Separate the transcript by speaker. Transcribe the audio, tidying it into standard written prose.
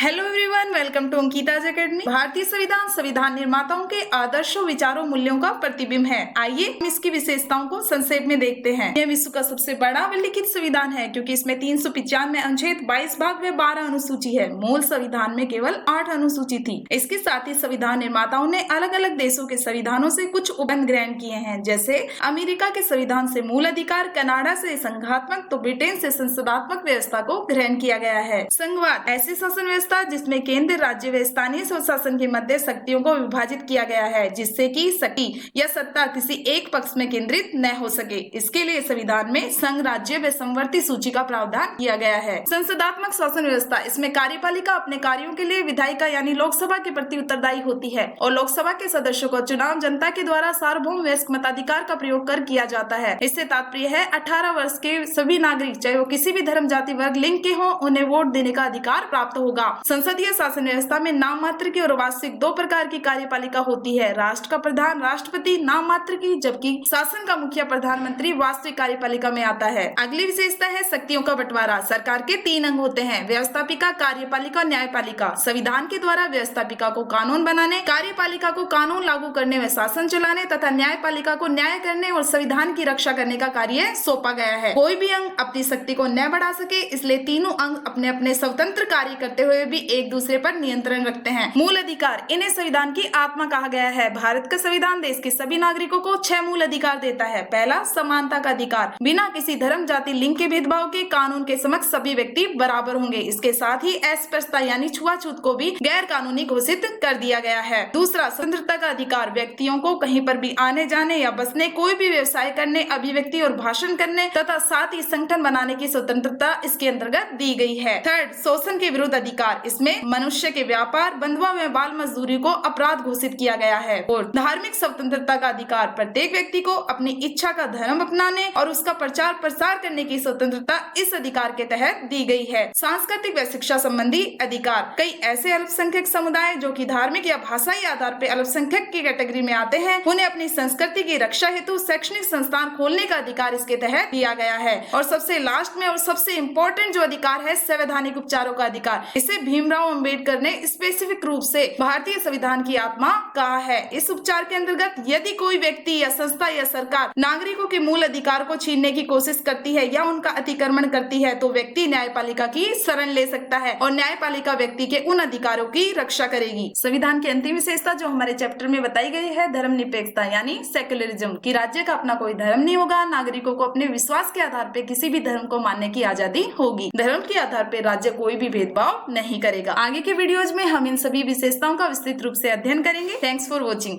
Speaker 1: Hello everyone, welcome to Ankita's academy. भारतीय संविधान संविधान निर्माताओं के आदर्शों, विचारों, मूल्यों का प्रतिबिंब है। आइए हम इसकी विशेषताओं को संक्षेप में देखते हैं। यह विश्व का सबसे बड़ा व लिखित संविधान है क्योंकि इसमें 395 अनुच्छेद, 22 भाग व 12 अनुसूची है। मूल संविधान में केवल 8 अनुसूची थी। इसके साथ ही संविधान निर्माताओं ने अलग अलग देशों के संविधानों से कुछ उपबंध ग्रहण किए हैं, जैसे अमेरिका के संविधान से मूल अधिकार, कनाडा से संघात्मक, तो ब्रिटेन से संसदात्मक व्यवस्था को ग्रहण किया गया है। संघवाद ऐसी शासन व्यवस्था जिसमें केंद्र, राज्य व स्थानीय स्वशासन के मध्य शक्तियों को विभाजित किया गया है, जिससे कि शक्ति या सत्ता किसी एक पक्ष में केंद्रित न हो सके। इसके लिए संविधान में संघ, राज्य व समवर्ती सूची का प्रावधान किया गया है। संसदात्मक शासन व्यवस्था, इसमें कार्यपालिका अपने कार्यों के लिए विधायिका यानी लोकसभा के प्रति उत्तरदायी होती है और लोकसभा के सदस्यों का चुनाव जनता के द्वारा सार्वभौम वयस्क मताधिकार का प्रयोग कर किया जाता है। इससे तात्पर्य है 18 वर्ष के सभी नागरिक, चाहे वो किसी भी धर्म, जाति, वर्ग, लिंग के हों, उन्हें वोट देने का अधिकार प्राप्त होगा। संसदीय शासन व्यवस्था में नाम मात्र की और वास्तविक दो प्रकार की कार्यपालिका होती है। राष्ट्र का प्रधान राष्ट्रपति नाम मात्र की, जबकि शासन का मुखिया प्रधानमंत्री वास्तविक कार्यपालिका में आता है। अगली विशेषता है शक्तियों का बंटवारा। सरकार के 3 अंग होते हैं: व्यवस्थापिका, कार्यपालिका, न्यायपालिका। संविधान के द्वारा व्यवस्थापिका को कानून बनाने, कार्यपालिका को कानून लागू करने व शासन चलाने तथा न्यायपालिका को न्याय करने और संविधान की रक्षा करने का कार्य सौंपा गया है। कोई भी अंग अपनी शक्ति को न बढ़ा सके, इसलिए तीनों अंग अपने अपने स्वतंत्र कार्य करते हुए भी एक दूसरे पर नियंत्रण रखते हैं। मूल अधिकार, इन्हें संविधान की आत्मा कहा गया है। भारत का संविधान देश के सभी नागरिकों को 6 मूल अधिकार देता है। पहला, समानता का अधिकार। बिना किसी धर्म, जाति, लिंग के भेदभाव के कानून के समक्ष सभी व्यक्ति बराबर होंगे। इसके साथ ही अस्पृश्यता यानी छुआछूत को भी गैर कानूनी घोषित कर दिया गया है। दूसरा, स्वतंत्रता का अधिकार। व्यक्तियों को कहीं पर भी आने जाने या बसने, कोई भी व्यवसाय करने, अभिव्यक्ति और भाषण करने तथा साथ ही संगठन बनाने की स्वतंत्रता इसके अंतर्गत दी गई है। थर्ड, शोषण के विरुद्ध अधिकार। इसमें मनुष्य के व्यापार, बंधुआ व बाल मजदूरी को अपराध घोषित किया गया है। और धार्मिक स्वतंत्रता का अधिकार। प्रत्येक व्यक्ति को अपनी इच्छा का धर्म अपनाने और उसका प्रचार प्रसार करने की स्वतंत्रता इस अधिकार के तहत दी गई है। सांस्कृतिक व शिक्षा संबंधी अधिकार। कई ऐसे अल्पसंख्यक समुदाय जो कि धार्मिक या भाषाई आधार पर अल्पसंख्यक की कैटेगरी में आते हैं, उन्हें अपनी संस्कृति की रक्षा हेतु शैक्षणिक संस्थान खोलने का अधिकार इसके तहत दिया गया है। और सबसे लास्ट में और सबसे इम्पोर्टेंट जो अधिकार है, संवैधानिक उपचारों का अधिकार। इसे भीमराव अम्बेडकर ने स्पेसिफिक रूप से भारतीय संविधान की आत्मा कहा है। इस उपचार के अंतर्गत यदि कोई व्यक्ति या संस्था या सरकार नागरिकों के मूल अधिकार को छीनने की कोशिश करती है या उनका अतिक्रमण करती है, तो व्यक्ति न्यायपालिका की शरण ले सकता है और न्यायपालिका व्यक्ति के उन अधिकारों की रक्षा करेगी। संविधान की अंतिम विशेषता जो हमारे चैप्टर में बताई गई है, धर्मनिरपेक्षता यानी सेक्युलरिज्म, कि राज्य का अपना कोई धर्म नहीं होगा। नागरिकों को अपने विश्वास के आधार पर किसी भी धर्म को मानने की आजादी होगी। धर्म के आधार पर राज्य कोई भी भेदभाव नहीं करेगा। आगे के वीडियोज में हम इन सभी विशेषताओं का विस्तृत रूप से अध्ययन करेंगे। Thanks for watching.